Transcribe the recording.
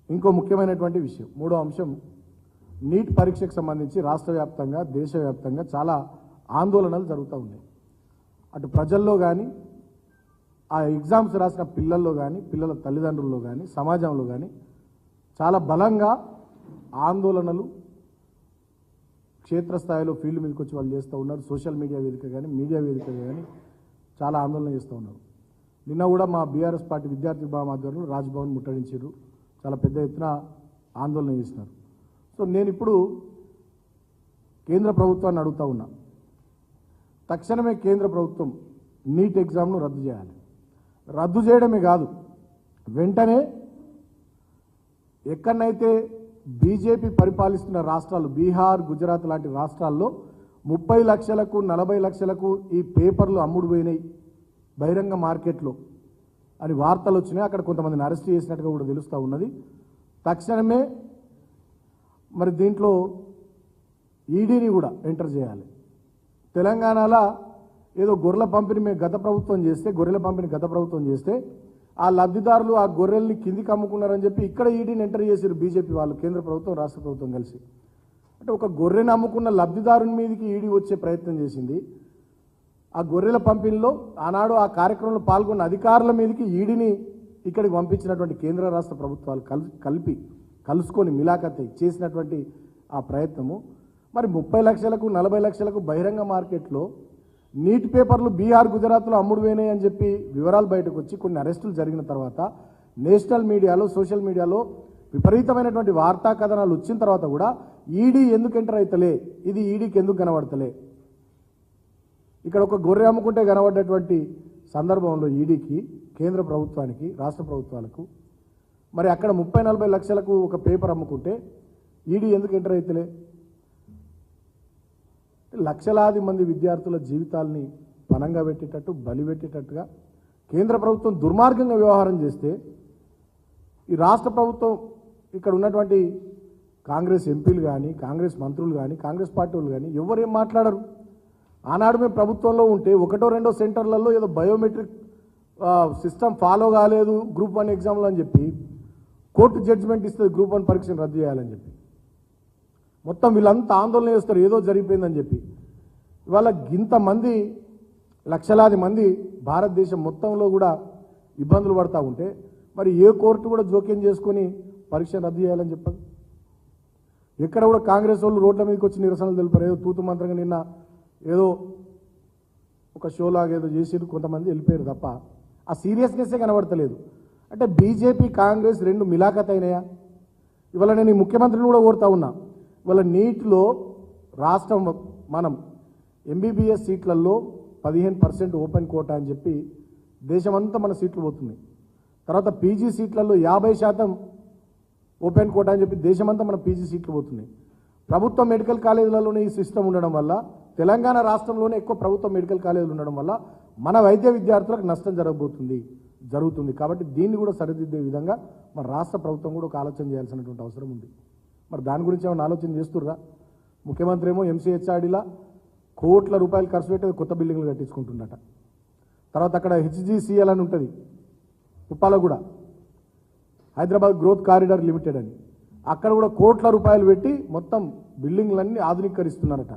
ఇంకో ముఖ్యమైనటువంటి విషయం మూడో అంశం నీట్ పరీక్షకు సంబంధించి రాష్ట్ర వ్యాప్తంగా దేశవ్యాప్తంగా చాలా ఆందోళనలు జరుగుతూ ఉన్నాయి. అటు ప్రజల్లో కానీ ఆ ఎగ్జామ్స్ రాసిన పిల్లల్లో కానీ పిల్లల తల్లిదండ్రుల్లో కానీ సమాజంలో కానీ చాలా బలంగా ఆందోళనలు క్షేత్రస్థాయిలో ఫీల్డ్ మీదకి వచ్చి వాళ్ళు చేస్తూ ఉన్నారు. సోషల్ మీడియా వేదిక కానీ మీడియా వేదిక కానీ చాలా ఆందోళన చేస్తూ ఉన్నారు. నిన్న కూడా మా బీఆర్ఎస్ పార్టీ విద్యార్థి విభాగం ఆధ్వర్యంలో రాజ్భవన్ ముట్టడించారు. చాలా పెద్ద ఎత్తున ఆందోళన చేసినారు. సో నేను ఇప్పుడు కేంద్ర ప్రభుత్వాన్ని అడుగుతా ఉన్నా, తక్షణమే కేంద్ర ప్రభుత్వం నీట్ ఎగ్జామ్ను రద్దు చేయాలి. రద్దు చేయడమే కాదు, వెంటనే ఎక్కడనైతే బీజేపీ పరిపాలిస్తున్న రాష్ట్రాలు బీహార్ గుజరాత్ లాంటి రాష్ట్రాల్లో 30 లక్షలకు 40 లక్షలకు ఈ పేపర్లు అమ్ముడు పోయినాయి బహిరంగ మార్కెట్లో అని వార్తలు వచ్చినాయి. అక్కడ కొంతమందిని అరెస్ట్ చేసినట్టుగా కూడా తెలుస్తూ ఉన్నది. తక్షణమే మరి దీంట్లో ఈడీని కూడా ఎంటర్ చేయాలి. తెలంగాణలో ఏదో గొర్రెల పంపిణీ మేము గత ప్రభుత్వం చేస్తే ఆ లబ్ధిదారులు ఆ గొర్రెల్ని కిందికి అమ్ముకున్నారని చెప్పి ఇక్కడ ఈడీని ఎంటర్ చేశారు బీజేపీ వాళ్ళు, కేంద్ర ప్రభుత్వం రాష్ట్ర ప్రభుత్వం కలిసి. అంటే ఒక గొర్రెని అమ్ముకున్న లబ్ధిదారుని మీదకి ఈడీ వచ్చే ప్రయత్నం చేసింది. ఆ గొర్రెల పంపిణీలో ఆనాడు ఆ కార్యక్రమంలో పాల్గొన్న అధికారుల మీదకి ఈడీని ఇక్కడికి పంపించినటువంటి కేంద్ర రాష్ట్ర ప్రభుత్వాలు కలుసుకొని మిలాఖత్ చేసినటువంటి ఆ ప్రయత్నము మరి 30 లక్షలకు 40 లక్షలకు బహిరంగ మార్కెట్లో నీట్ పేపర్లు బీహార్ గుజరాత్లో అమ్ముడు పోయినాయి అని చెప్పి వివరాలు బయటకు వచ్చి కొన్ని అరెస్టులు జరిగిన తర్వాత నేషనల్ మీడియాలో సోషల్ మీడియాలో విపరీతమైనటువంటి వార్తా కథనాలు వచ్చిన తర్వాత కూడా ఈడీ ఎందుకు ఎంటర్ అవుతలే, ఇది ఈడీకి ఎందుకు కనబడతలే? ఇక్కడ ఒక గొర్రె అమ్ముకుంటే కనబడ్డటువంటి సందర్భంలో ఈడీకి, కేంద్ర ప్రభుత్వానికి, రాష్ట్ర ప్రభుత్వాలకు మరి అక్కడ 30-40 లక్షలకు ఒక పేపర్ అమ్ముకుంటే ఈడీ ఎందుకు ఎంటర్ అవుతలే? లక్షలాది మంది విద్యార్థుల జీవితాల్ని పణంగా పెట్టేటట్టు బలి పెట్టేటట్టుగా కేంద్ర ప్రభుత్వం దుర్మార్గంగా వ్యవహారం చేస్తే ఈ రాష్ట్ర ప్రభుత్వం ఇక్కడ ఉన్నటువంటి కాంగ్రెస్ ఎంపీలు కానీ కాంగ్రెస్ మంత్రులు కానీ కాంగ్రెస్ పార్టీ వాళ్ళు కానీ ఎవరేం మాట్లాడరు. ఆనాడు మేము ప్రభుత్వంలో ఉంటే 1-2 సెంటర్లలో ఏదో బయోమెట్రిక్ సిస్టమ్ ఫాలో కాలేదు గ్రూప్ 1 ఎగ్జామ్లో అని చెప్పి కోర్టు జడ్జిమెంట్ ఇస్తుంది గ్రూప్ 1 పరీక్షను రద్దు చేయాలని చెప్పి. మొత్తం వీళ్ళంతా ఆందోళన చేస్తారు ఏదో జరిగిపోయిందని చెప్పి. ఇవాళ ఇంతమంది లక్షలాది మంది భారతదేశం మొత్తంలో కూడా ఇబ్బందులు పడతా ఉంటే మరి ఏ కోర్టు కూడా జోక్యం చేసుకొని పరీక్ష రద్దు చేయాలని చెప్పదు. ఎక్కడ కూడా కాంగ్రెస్ వాళ్ళు రోడ్ల మీదకి వచ్చి నిరసనలు తెలిపారు. ఏదో తూతు మంత్రంగా నిన్న ఏదో ఒక షోలాగా ఏదో చేసి కొంతమంది వెళ్ళిపోయారు తప్ప ఆ సీరియస్నెస్సే కనబడతలేదు. అంటే బీజేపీ కాంగ్రెస్ రెండు మిలాఖత్ అయినాయా? ఇవాళ నేను ఈ ముఖ్యమంత్రిని కూడా కోరుతా ఉన్నా, ఇవాళ నీట్లో రాష్ట్రం మనం ఎంబీబీఎస్ సీట్లలో 15% ఓపెన్ కోటా అని చెప్పి దేశమంతా మన సీట్లు పోతున్నాయి. తర్వాత పీజీ సీట్లలో 50% ఓపెన్ కోటా అని చెప్పి దేశమంతా మన పీజీ సీట్లు పోతున్నాయి. ప్రభుత్వ మెడికల్ కాలేజీలలోనే ఈ సిస్టమ్ ఉండడం వల్ల తెలంగాణ రాష్ట్రంలోనే ఎక్కువ ప్రభుత్వ మెడికల్ కాలేజీలు ఉండడం వల్ల మన వైద్య విద్యార్థులకు నష్టం జరుగుతుంది. కాబట్టి దీన్ని కూడా సరిదిద్దే విధంగా మన రాష్ట్ర ప్రభుత్వం కూడా ఒక ఆలోచన చేయాల్సినటువంటి అవసరం ఉంది. మరి దాని గురించి ఏమైనా ఆలోచన చేస్తుర్రా? ముఖ్యమంత్రి ఏమో ఎంసీహెచ్ఆర్డీలా కోట్ల రూపాయలు ఖర్చు పెట్టి కొత్త బిల్డింగ్లు కట్టించుకుంటుండట. తర్వాత అక్కడ హెచ్జిసిఎల్ అని ఉంటుంది Uppalaguda, Hyderabad growth corridor limited అని, అక్కడ కూడా కోట్ల రూపాయలు పెట్టి మొత్తం బిల్డింగ్లన్నీ ఆధునీకరిస్తున్నారట.